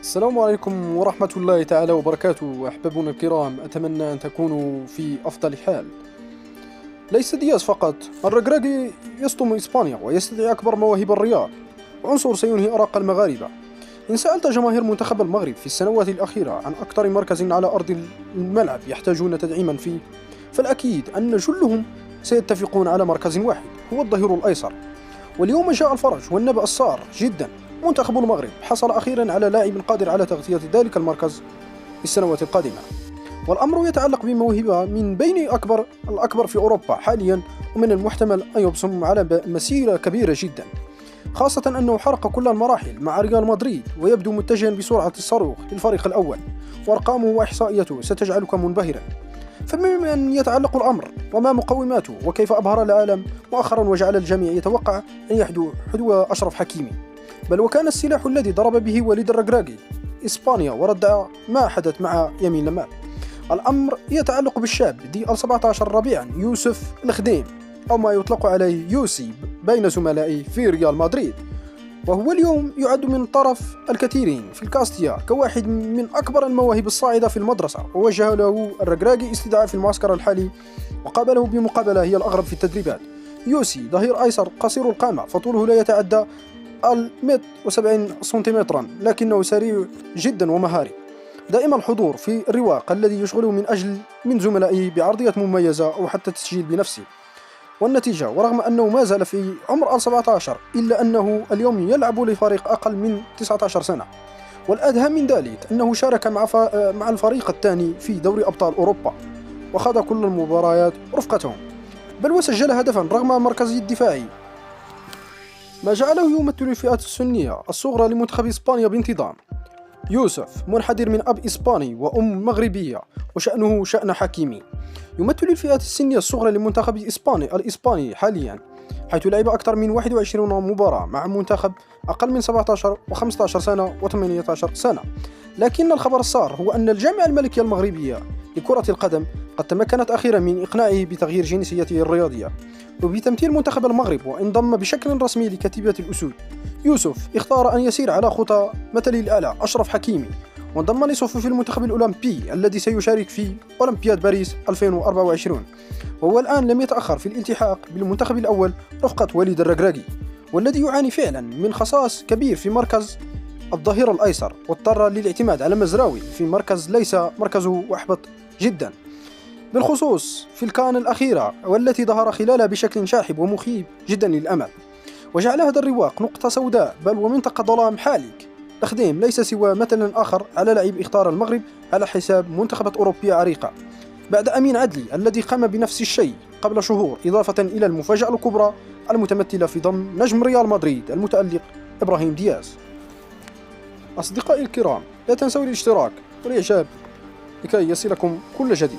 السلام عليكم ورحمة الله تعالى وبركاته. أحبابنا الكرام، أتمنى أن تكونوا في أفضل حال. ليس دياز فقط، الركراكي يسطم إسبانيا ويستدعي أكبر مواهب الرياض، عنصر سينهي أراق المغاربة. إن سألت جماهير منتخب المغرب في السنوات الأخيرة عن أكثر مركز على أرض الملعب يحتاجون تدعيما فيه، فالأكيد أن جلهم سيتفقون على مركز واحد، هو الظهير الأيسر. واليوم جاء الفرج والنبأ السار جدا. منتخب المغرب حصل أخيرا على لاعب قادر على تغطية ذلك المركز في السنوات القادمة، والأمر يتعلق بموهبة من بين الأكبر في أوروبا حاليا، ومن المحتمل أن يبصم على مسيرة كبيرة جدا، خاصة أنه حرق كل المراحل مع ريال مدريد ويبدو متجها بسرعة الصاروخ للفريق الأول، وأرقامه وإحصائياته ستجعلك منبهرا. فممن يتعلق الأمر، وما مقوماته، وكيف أبهر العالم مؤخرا وجعل الجميع يتوقع أن يحدو أشرف حكيمي، بل وكان السلاح الذي ضرب به وليد الركراكي إسبانيا وردع ما حدث مع يمين لمال. الأمر يتعلق بالشاب ذي 17 ربيعا يوسف الخديم، أو ما يطلق عليه يوسي بين زملائه في ريال مدريد، وهو اليوم يعد من طرف الكثيرين في الكاستيا كواحد من أكبر المواهب الصاعدة في المدرسة، ووجه له الركراكي استدعاء في المعسكر الحالي وقابله بمقابلة هي الأغرب في التدريبات. يوسي ظهير أيسر قصير القامة، فطوله لا يتعدى 170 سنتيمترا، لكنه سريع جدا ومهاري، دائما الحضور في الرواق الذي يشغله من زملائه بعرضية مميزة أو حتى تسجيل بنفسه. والنتيجة، ورغم أنه ما زال في عمر 17 إلا أنه اليوم يلعب لفريق أقل من 19 سنة، والأدهى من ذلك أنه شارك مع الفريق الثاني في دوري أبطال أوروبا وخاض كل المباريات رفقتهم، بل وسجل هدفا رغم مركزه الدفاعي، ما جعله يمثل الفئة السنية الصغرى لمنتخب إسبانيا بانتظام. يوسف منحدر من أب إسباني وأم مغربية، وشأنه شأن حكيمي. يمثل الفئة السنية الصغرى لمنتخب الإسباني حاليا، حيث لعب أكثر من 21 مباراة مع منتخب أقل من 17 و15 سنة و18 سنة. لكن الخبر السار هو أن الجامعة الملكية المغربية لكرة القدم قد تمكنت أخيرا من إقناعه بتغيير جنسيته الرياضية وبتمثيل منتخب المغرب، وانضم بشكل رسمي لكتيبة الأسود. يوسف اختار أن يسير على خطى مثله الأعلى أشرف حكيمي، وانضم لصفوف المنتخب الأولمبي الذي سيشارك في أولمبياد باريس 2024، وهو الآن لم يتأخر في الالتحاق بالمنتخب الأول رفقة وليد الركراكي، والذي يعاني فعلا من خصاص كبير في مركز الظهير الأيسر، واضطر للاعتماد على مزراوي في مركز ليس مركزه وأحبط جدا، بالخصوص في الكان الأخيرة، والتي ظهر خلالها بشكل شاحب ومخيب جدا للأمل، وجعل هذا الرواق نقطة سوداء بل ومنطقة ظلام حالك. الخديم ليس سوى مثل آخر على لعب اختار المغرب على حساب منتخبات أوروبية عريقة بعد أمين عدلي الذي قام بنفس الشيء قبل شهور، إضافة إلى المفاجأة الكبرى المتمثلة في ضم نجم ريال مدريد المتألق إبراهيم دياز. أصدقائي الكرام، لا تنسوا الاشتراك والإعجاب لكي يصلكم كل جديد.